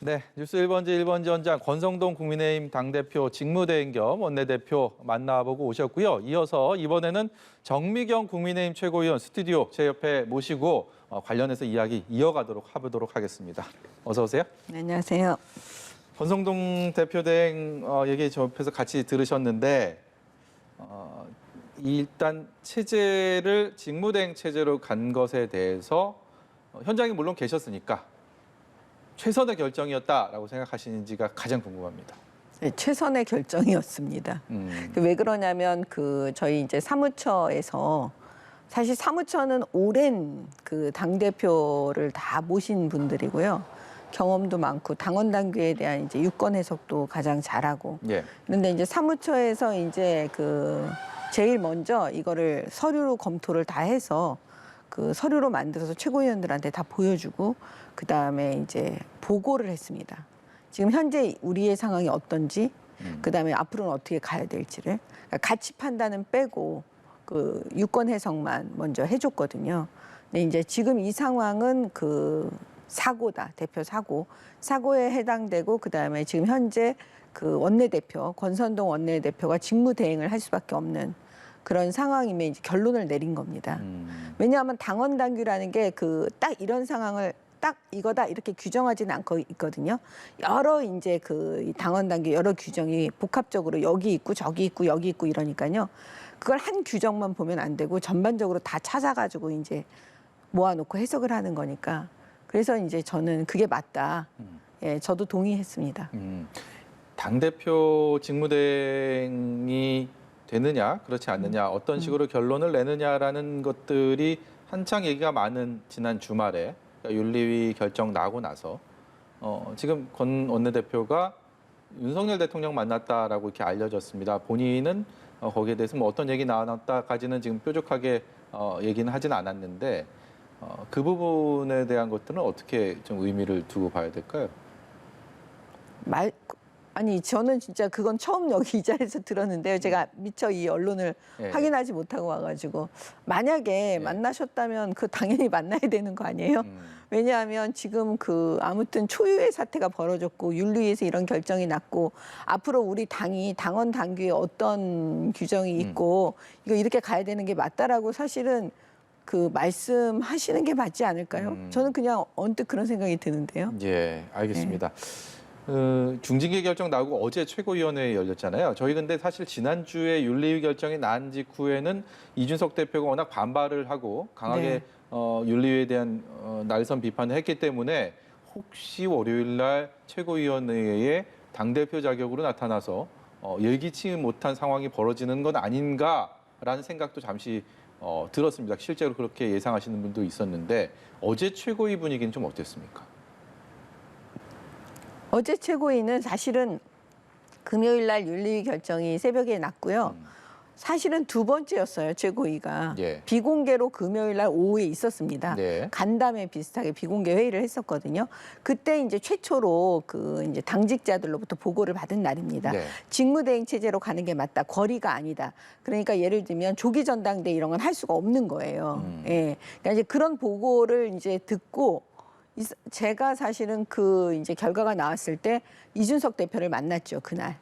네, 뉴스 1번지 현장 권성동 국민의힘 당대표 직무대행 겸 원내대표 만나보고 오셨고요. 이어서 이번에는 정미경 국민의힘 최고위원 스튜디오 제 옆에 모시고 관련해서 이야기 이어가도록 하겠습니다. 어서 오세요. 네, 안녕하세요. 권성동 대표대행 얘기 저 옆에서 같이 들으셨는데 일단 체제를 직무대행 체제로 간 것에 대해서 현장에 물론 계셨으니까 최선의 결정이었다라고 생각하시는지가 가장 궁금합니다. 네, 최선의 결정이었습니다. 왜 그러냐면 저희 이제 사무처에서 사실 사무처는 오랜 당 대표를 다 모신 분들이고요. 경험도 많고 당원 당규에 대한 이제 유권 해석도 가장 잘하고. 예. 그런데 이제 사무처에서 이제 제일 먼저 이거를 서류로 검토를 다 해서 서류로 만들어서 최고위원들한테 다 보여주고 그다음에 이제 보고를 했습니다. 지금 현재 우리의 상황이 어떤지, 그다음에 앞으로는 어떻게 가야 될지를 그러니까 가치 판단은 빼고 유권 해석만 먼저 해줬거든요. 근데 이제 지금 이 상황은 사고다, 대표 사고에 해당되고 그다음에 지금 현재 원내대표 권선동 원내대표가 직무대행을 할 수밖에 없는 그런 상황이면 이제 결론을 내린 겁니다. 왜냐하면 당원 당규라는 게 딱 이런 상황을 딱 이거다 이렇게 규정하지는 않고 있거든요. 여러 이제 당원 당규 여러 규정이 복합적으로 여기 있고 저기 있고 여기 있고 이러니까요. 그걸 한 규정만 보면 안 되고 전반적으로 다 찾아가지고 이제 모아놓고 해석을 하는 거니까. 그래서 이제 저는 그게 맞다. 예, 저도 동의했습니다. 당대표 직무대행이 되느냐 그렇지 않느냐 어떤 식으로 결론을 내느냐라는 것들이 한창 얘기가 많은 지난 주말에 그러니까 윤리위 결정 나고 나서 지금 권 원내대표가 윤석열 대통령 만났다라고 이렇게 알려졌습니다. 본인은 거기에 대해서 뭐 어떤 얘기 나왔다까지는 지금 뾰족하게 얘기는 하진 않았는데 그 부분에 대한 것들은 어떻게 좀 의미를 두고 봐야 될까요? 아니 저는 진짜 그건 처음 여기 이 자리에서 들었는데요. 제가 미처 이 언론을 확인하지 못하고 와가지고 만약에 만나셨다면 당연히 만나야 되는 거 아니에요? 왜냐하면 지금 아무튼 초유의 사태가 벌어졌고 윤리위에서 이런 결정이 났고 앞으로 우리 당이 당원 당규에 어떤 규정이 있고 이거 이렇게 가야 되는 게 맞다라고 사실은 말씀하시는 게 맞지 않을까요? 저는 그냥 언뜻 그런 생각이 드는데요. 예, 알겠습니다. 중징계 결정 나오고 어제 최고위원회 열렸잖아요. 저희 근데 사실 지난주에 윤리위 결정이 난 직후에는 이준석 대표가 워낙 반발을 하고 강하게 윤리위에 대한 날선 비판을 했기 때문에 혹시 월요일 날 최고위원회에 당대표 자격으로 나타나서 예기치 못한 상황이 벌어지는 건 아닌가라는 생각도 잠시 들었습니다. 실제로 그렇게 예상하시는 분도 있었는데 어제 최고위 분위기는 좀 어땠습니까? 어제 최고위는 사실은 금요일 날 윤리위 결정이 새벽에 났고요. 사실은 두 번째였어요, 최고위가. 예. 비공개로 금요일 날 오후에 있었습니다. 네. 간담회 비슷하게 비공개 회의를 했었거든요. 그때 이제 최초로 이제 당직자들로부터 보고를 받은 날입니다. 네. 직무대행 체제로 가는 게 맞다. 거리가 아니다. 그러니까 예를 들면 조기 전당대 이런 건 할 수가 없는 거예요. 예. 그러니까 이제 그런 보고를 이제 듣고 제가 사실은 이제 결과가 나왔을 때 이준석 대표를 만났죠, 그날.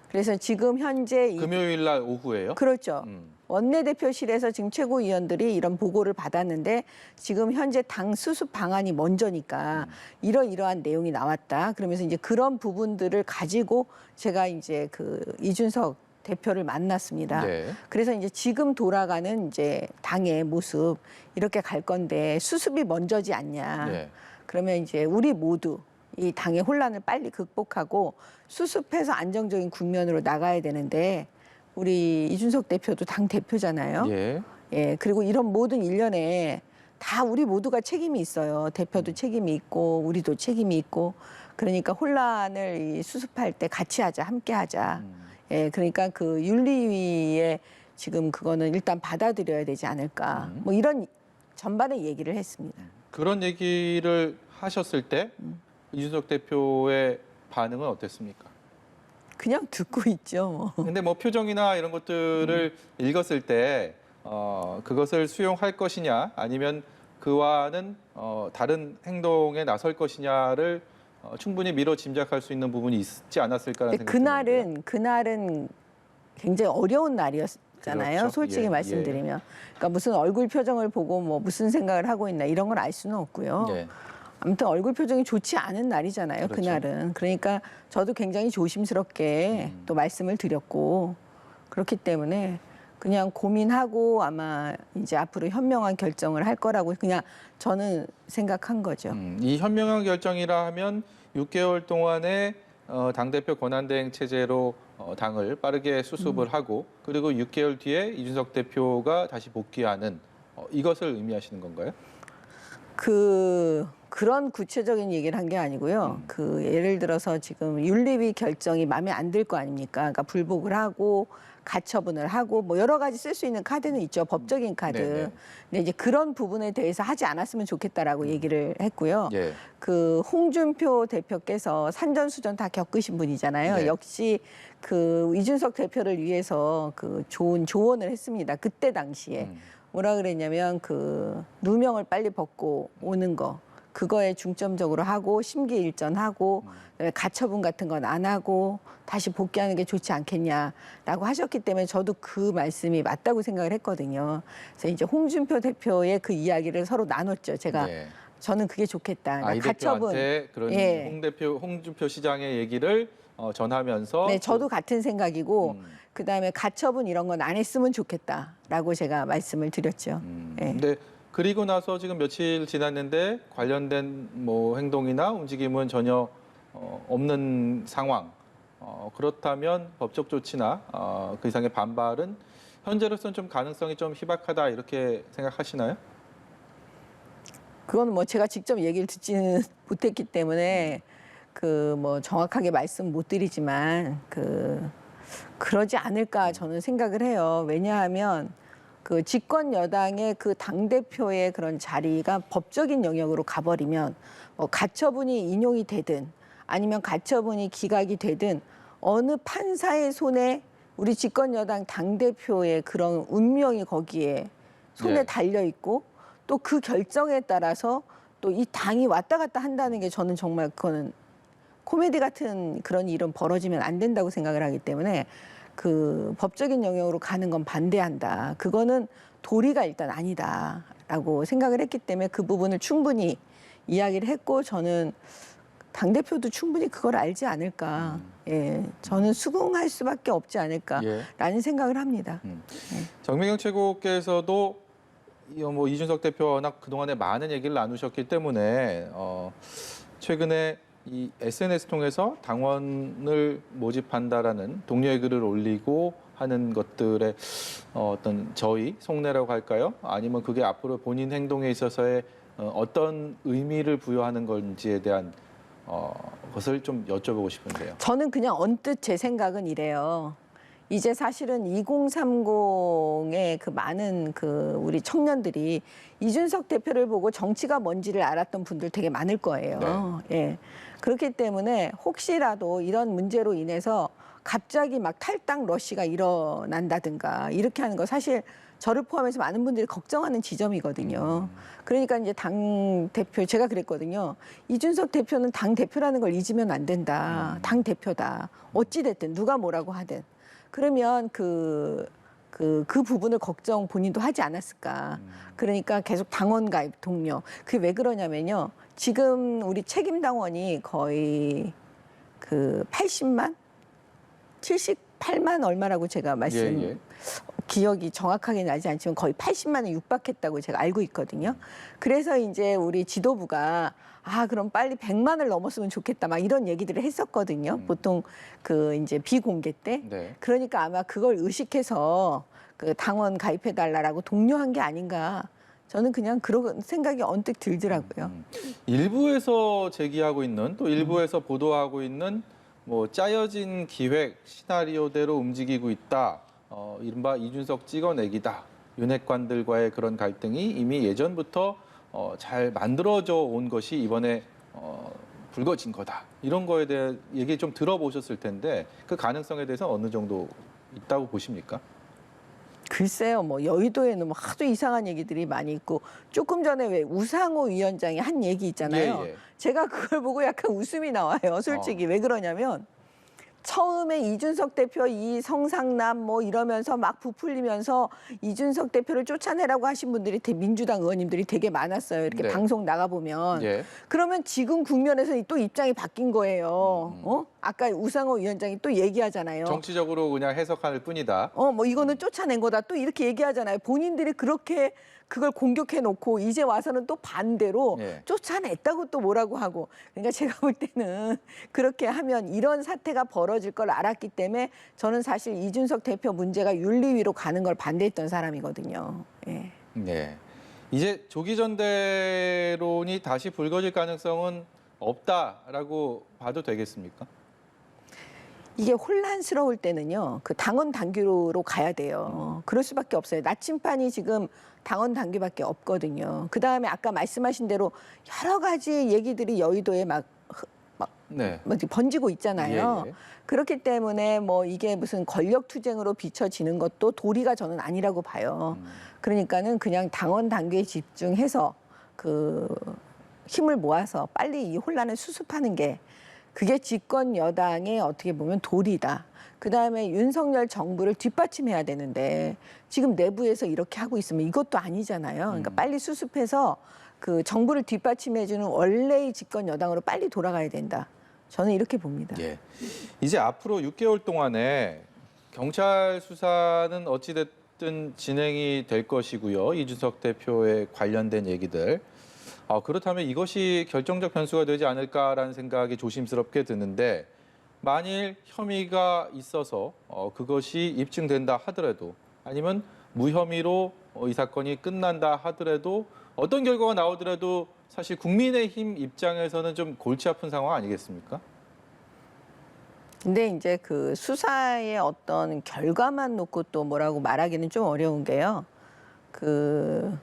그래서 지금 현재 금요일 날 오후에요? 그렇죠. 원내대표실에서 지금 최고위원들이 이런 보고를 받았는데 지금 현재 당 수습 방안이 먼저니까 이러이러한 내용이 나왔다. 그러면서 이제 그런 부분들을 가지고 제가 이제 이준석 대표를 만났습니다. 네. 그래서 이제 지금 돌아가는 이제 당의 모습 이렇게 갈 건데 수습이 먼저지 않냐. 네. 그러면 이제 우리 모두 이 당의 혼란을 빨리 극복하고 수습해서 안정적인 국면으로 나가야 되는데 우리 이준석 대표도 당 대표잖아요. 예. 예, 그리고 이런 모든 일련에 다 우리 모두가 책임이 있어요. 대표도 책임이 있고 우리도 책임이 있고 그러니까 혼란을 수습할 때 같이 하자, 함께 하자. 예, 그러니까 윤리위에 지금 그거는 일단 받아들여야 되지 않을까. 뭐 이런 전반의 얘기를 했습니다. 그런 얘기를 하셨을 때 이준석 대표의 반응은 어땠습니까? 그냥 듣고 있죠, 뭐. 근데 뭐 표정이나 이런 것들을 읽었을 때 그것을 수용할 것이냐 아니면 그와는 다른 행동에 나설 것이냐를 충분히 미뤄 짐작할 수 있는 부분이 있지 않았을까라는 근데 생각이 드는데요. 그날은 굉장히 어려운 날이었잖아요. 그렇죠. 솔직히 예, 말씀드리면. 그러니까 무슨 얼굴 표정을 보고 뭐 무슨 생각을 하고 있나 이런 걸 알 수는 없고요. 예. 아무튼 얼굴 표정이 좋지 않은 날이잖아요. 그렇죠. 그날은. 그러니까 저도 굉장히 조심스럽게 또 말씀을 드렸고 그렇기 때문에 그냥 고민하고 아마 이제 앞으로 현명한 결정을 할 거라고 그냥 저는 생각한 거죠. 이 현명한 결정이라 하면 6개월 동안에 당대표 권한대행 체제로 당을 빠르게 수습을 하고 그리고 6개월 뒤에 이준석 대표가 다시 복귀하는 이것을 의미하시는 건가요? 그런 구체적인 얘기를 한 게 아니고요. 예를 들어서 지금 윤리위 결정이 마음에 안 들 거 아닙니까? 그러니까 불복을 하고 가처분을 하고 뭐 여러 가지 쓸 수 있는 카드는 있죠. 법적인 카드. 네네. 근데 이제 그런 부분에 대해서 하지 않았으면 좋겠다라고 얘기를 했고요. 예. 그 홍준표 대표께서 산전수전 다 겪으신 분이잖아요. 네. 역시 그 이준석 대표를 위해서 그 좋은 조언을 했습니다. 그때 당시에. 뭐라 그랬냐면 그 누명을 빨리 벗고 오는 거 그거에 중점적으로 하고 심기일전하고 가처분 같은 건 안 하고 다시 복귀하는 게 좋지 않겠냐라고 하셨기 때문에 저도 그 말씀이 맞다고 생각을 했거든요. 그래서 이제 홍준표 대표의 그 이야기를 서로 나눴죠. 제가 네. 저는 그게 좋겠다. 이 대표한테 그런 예. 홍준표 시장의 얘기를 전하면서 네, 저도 같은 생각이고 음. 그다음에 가처분 이런 건 안 했으면 좋겠다라고 제가 말씀을 드렸죠. 예. 근데 그리고 나서 지금 며칠 지났는데 관련된 뭐 행동이나 움직임은 전혀 없는 상황. 그렇다면 법적 조치나 그 이상의 반발은 현재로서는 좀 가능성이 좀 희박하다 이렇게 생각하시나요? 그건 뭐 제가 직접 얘기를 듣지는 못했기 때문에 그 뭐 정확하게 말씀 못 드리지만 그러지 않을까 저는 생각을 해요. 왜냐하면 그 집권 여당의 그 당 대표의 그런 자리가 법적인 영역으로 가버리면 뭐 가처분이 인용이 되든 아니면 가처분이 기각이 되든 어느 판사의 손에 우리 집권 여당 당 대표의 그런 운명이 거기에 손에 예. 달려 있고 또 그 결정에 따라서 또 이 당이 왔다 갔다 한다는 게 저는 정말 그거는 코미디 같은 그런 일은 벌어지면 안 된다고 생각을 하기 때문에 그 법적인 영역으로 가는 건 반대한다. 그거는 도리가 일단 아니다라고 생각을 했기 때문에 그 부분을 충분히 이야기를 했고 저는 당대표도 충분히 그걸 알지 않을까. 예, 저는 수긍할 수밖에 없지 않을까라는 생각을 합니다. 정미경 최고께서도 뭐 이준석 대표와 워낙 그동안에 많은 얘기를 나누셨기 때문에 최근에 이 SNS 통해서 당원을 모집한다라는 동료의 글을 올리고 하는 것들의 어떤 저희 속내라고 할까요? 아니면 그게 앞으로 본인 행동에 있어서의 어떤 의미를 부여하는 건지에 대한 것을 좀 여쭤보고 싶은데요. 저는 그냥 언뜻 제 생각은 이래요. 이제 사실은 2030의 그 많은 그 우리 청년들이 이준석 대표를 보고 정치가 뭔지를 알았던 분들 되게 많을 거예요. 예. 그렇기 때문에 혹시라도 이런 문제로 인해서 갑자기 막 탈당 러시가 일어난다든가 이렇게 하는 거 사실 저를 포함해서 많은 분들이 걱정하는 지점이거든요. 그러니까 이제 당 대표 제가 그랬거든요. 이준석 대표는 당 대표라는 걸 잊으면 안 된다. 당 대표다. 어찌 됐든 누가 뭐라고 하든. 그러면 그 부분을 걱정 본인도 하지 않았을까. 그러니까 계속 당원 가입 동료. 그게 왜 그러냐면요. 지금 우리 책임 당원이 거의 그 80만? 78만 얼마라고 제가 기억이 정확하게 나지 않지만 거의 80만에 육박했다고 제가 알고 있거든요. 그래서 이제 우리 지도부가 그럼 빨리 100만을 넘었으면 좋겠다 막 이런 얘기들을 했었거든요. 보통 그 이제 비공개 때. 네. 그러니까 아마 그걸 의식해서 그 당원 가입해달라고 독려한 게 아닌가. 저는 그냥 그런 생각이 언뜻 들더라고요. 일부에서 제기하고 있는 또 일부에서 보도하고 있는 뭐 짜여진 기획 시나리오대로 움직이고 있다. 이른바 이준석 찍어내기다. 윤핵관들과의 그런 갈등이 이미 예전부터 잘 만들어져 온 것이 이번에 불거진 거다. 이런 거에 대해 얘기 좀 들어보셨을 텐데 그 가능성에 대해서 어느 정도 있다고 보십니까? 글쎄요, 뭐 여의도에는 뭐 하도 이상한 얘기들이 많이 있고 조금 전에 왜 우상호 위원장이 한 얘기 있잖아요. 예, 예. 제가 그걸 보고 약간 웃음이 나와요. 솔직히 왜 그러냐면 처음에 이준석 대표 이 성상남 뭐 이러면서 막 부풀리면서 이준석 대표를 쫓아내라고 하신 분들이 민주당 의원님들이 되게 많았어요. 이렇게 네. 방송 나가 보면. 예. 그러면 지금 국면에서 또 입장이 바뀐 거예요. 아까 우상호 위원장이 또 얘기하잖아요. 정치적으로 그냥 해석할 뿐이다. 뭐 이거는 쫓아낸 거다. 또 이렇게 얘기하잖아요. 본인들이 그렇게 그걸 공격해 놓고 이제 와서는 또 반대로 예. 쫓아냈다고 또 뭐라고 하고. 그러니까 제가 볼 때는 그렇게 하면 이런 사태가 벌어질 걸 알았기 때문에 저는 사실 이준석 대표 문제가 윤리위로 가는 걸 반대했던 사람이거든요. 예. 네. 이제 조기 전대론이 다시 불거질 가능성은 없다라고 봐도 되겠습니까? 이게 혼란스러울 때는요, 그 당원 당규로 가야 돼요. 그럴 수밖에 없어요. 나침판이 지금 당원 당규밖에 없거든요. 그 다음에 아까 말씀하신 대로 여러 가지 얘기들이 여의도에 막 네. 번지고 있잖아요. 예, 예. 그렇기 때문에 뭐 이게 무슨 권력 투쟁으로 비춰지는 것도 도리가 저는 아니라고 봐요. 그러니까는 그냥 당원 당규에 집중해서 그 힘을 모아서 빨리 이 혼란을 수습하는 게 그게 집권 여당의 어떻게 보면 도리다. 그다음에 윤석열 정부를 뒷받침해야 되는데 지금 내부에서 이렇게 하고 있으면 이것도 아니잖아요. 그러니까 빨리 수습해서 그 정부를 뒷받침해주는 원래의 집권 여당으로 빨리 돌아가야 된다. 저는 이렇게 봅니다. 예. 이제 앞으로 6개월 동안에 경찰 수사는 어찌됐든 진행이 될 것이고요. 이준석 대표에 관련된 얘기들. 그렇다면 이것이 결정적 변수가 되지 않을까라는 생각이 조심스럽게 드는데 만일 혐의가 있어서 그것이 입증된다 하더라도 아니면 무혐의로 이 사건이 끝난다 하더라도 어떤 결과가 나오더라도 사실 국민의힘 입장에서는 좀 골치 아픈 상황 아니겠습니까? 근데 이제 그 수사의 어떤 결과만 놓고 또 뭐라고 말하기는 좀 어려운 게요. 그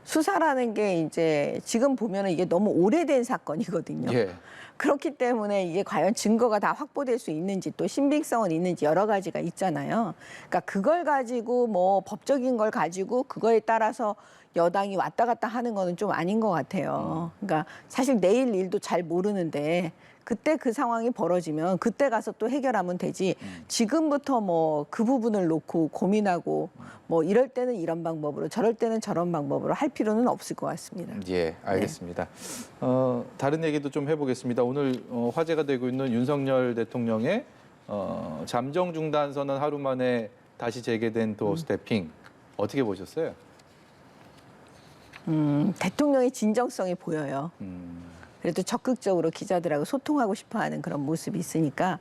수사라는 게 이제 지금 보면은 이게 너무 오래된 사건이거든요. 예. 그렇기 때문에 이게 과연 증거가 다 확보될 수 있는지 또 신빙성은 있는지 여러 가지가 있잖아요. 그러니까 그걸 가지고 뭐 법적인 걸 가지고 그거에 따라서 여당이 왔다 갔다 하는 거는 좀 아닌 것 같아요. 그러니까 사실 내일 일도 잘 모르는데 그때 그 상황이 벌어지면 그때 가서 또 해결하면 되지. 지금부터 뭐 그 부분을 놓고 고민하고 뭐 이럴 때는 이런 방법으로 저럴 때는 저런 방법으로 할 필요는 없을 것 같습니다. 예, 알겠습니다. 다른 얘기도 좀 해보겠습니다. 오늘 화제가 되고 있는 윤석열 대통령의 잠정 중단 선언 하루 만에 다시 재개된 도어 스태핑 어떻게 보셨어요? 대통령의 진정성이 보여요. 그래도 적극적으로 기자들하고 소통하고 싶어하는 그런 모습이 있으니까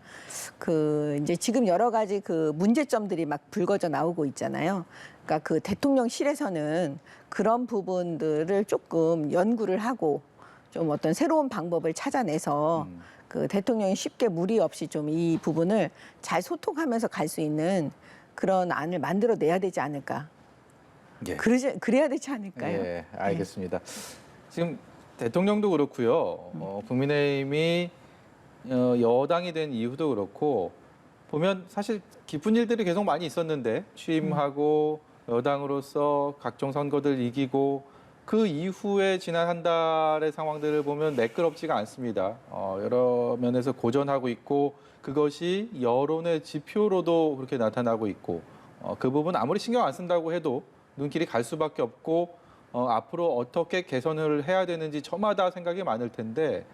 그 이제 지금 여러 가지 그 문제점들이 막 불거져 나오고 있잖아요. 그러니까 그 대통령실에서는 그런 부분들을 조금 연구를 하고 좀 어떤 새로운 방법을 찾아내서 그 대통령이 쉽게 무리 없이 좀 이 부분을 잘 소통하면서 갈 수 있는 그런 안을 만들어내야 되지 않을까. 예. 그래야 되지 않을까요? 예, 알겠습니다. 지금 대통령도 그렇고요. 국민의힘이 여당이 된 이유도 그렇고 보면 사실 기쁜 일들이 계속 많이 있었는데 취임하고 여당으로서 각종 선거들 이기고 그 이후에 지난 한 달의 상황들을 보면 매끄럽지가 않습니다. 여러 면에서 고전하고 있고 그것이 여론의 지표로도 그렇게 나타나고 있고 그 부분 아무리 신경 안 쓴다고 해도 눈길이 갈 수밖에 없고 앞으로 어떻게 개선을 해야 되는지 저마다 생각이 많을 텐데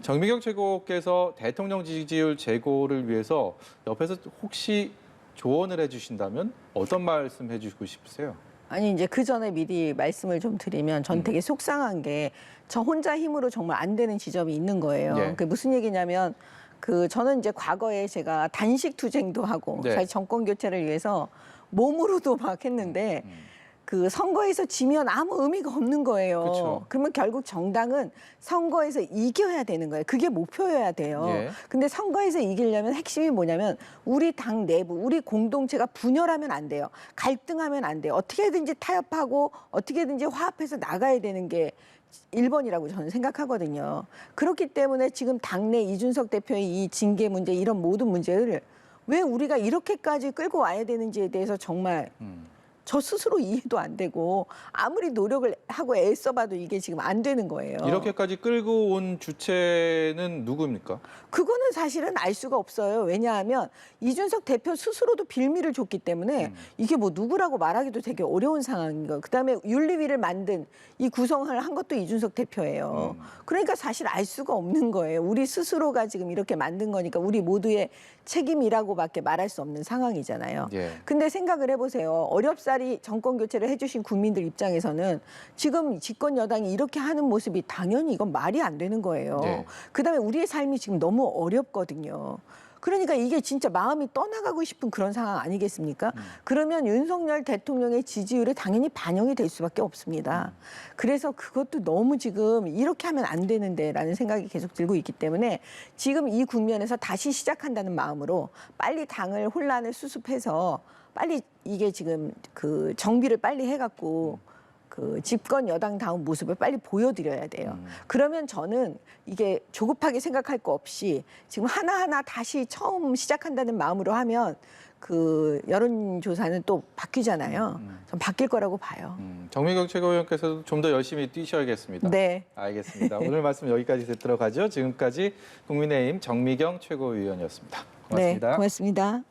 정미경 최고께서 대통령 지지율 제고를 위해서 옆에서 혹시 조언을 해주신다면 어떤 말씀 해주고 싶으세요? 아니 이제 그 전에 미리 말씀을 좀 드리면 전 되게 속상한 게 저 혼자 힘으로 정말 안 되는 지점이 있는 거예요. 예. 그게 무슨 얘기냐면 그 저는 이제 과거에 제가 단식 투쟁도 하고 네. 사실 정권 교체를 위해서 몸으로도 막 했는데 그 선거에서 지면 아무 의미가 없는 거예요. 그쵸. 그러면 결국 정당은 선거에서 이겨야 되는 거예요. 그게 목표여야 돼요. 예. 근데 선거에서 이기려면 핵심이 뭐냐면 우리 당 내부, 우리 공동체가 분열하면 안 돼요. 갈등하면 안 돼요. 어떻게든지 타협하고 어떻게든지 화합해서 나가야 되는 게 1번이라고 저는 생각하거든요. 그렇기 때문에 지금 당내 이준석 대표의 이 징계 문제 이런 모든 문제를 왜 우리가 이렇게까지 끌고 와야 되는지에 대해서 정말 저 스스로 이해도 안 되고 아무리 노력을 하고 애써봐도 이게 지금 안 되는 거예요. 이렇게까지 끌고 온 주체는 누구입니까? 그거는 사실은 알 수가 없어요. 왜냐하면 이준석 대표 스스로도 빌미를 줬기 때문에 이게 뭐 누구라고 말하기도 되게 어려운 상황인 거예요. 그다음에 윤리위를 만든 이 구성을 한 것도 이준석 대표예요. 그러니까 사실 알 수가 없는 거예요. 우리 스스로가 지금 이렇게 만든 거니까 우리 모두의 책임이라고밖에 말할 수 없는 상황이잖아요. 예. 근데 생각을 해보세요. 어렵사리 정권 교체를 해주신 국민들 입장에서는 지금 집권 여당이 이렇게 하는 모습이 당연히 이건 말이 안 되는 거예요. 네. 그다음에 우리의 삶이 지금 너무 어렵거든요. 그러니까 이게 진짜 마음이 떠나가고 싶은 그런 상황 아니겠습니까? 그러면 윤석열 대통령의 지지율에 당연히 반영이 될 수밖에 없습니다. 그래서 그것도 너무 지금 이렇게 하면 안 되는데라는 생각이 계속 들고 있기 때문에 지금 이 국면에서 다시 시작한다는 마음으로 빨리 당을 혼란을 수습해서 빨리 이게 지금 그 정비를 빨리 해갖고 그 집권 여당다운 모습을 빨리 보여드려야 돼요. 그러면 저는 이게 조급하게 생각할 거 없이 지금 하나하나 다시 처음 시작한다는 마음으로 하면 그 여론조사는 또 바뀌잖아요. 전 바뀔 거라고 봐요. 정미경 최고위원께서도 좀 더 열심히 뛰셔야겠습니다. 네. 알겠습니다. 오늘 말씀 여기까지 듣도록 하죠. 지금까지 국민의힘 정미경 최고위원이었습니다. 고맙습니다. 네, 고맙습니다.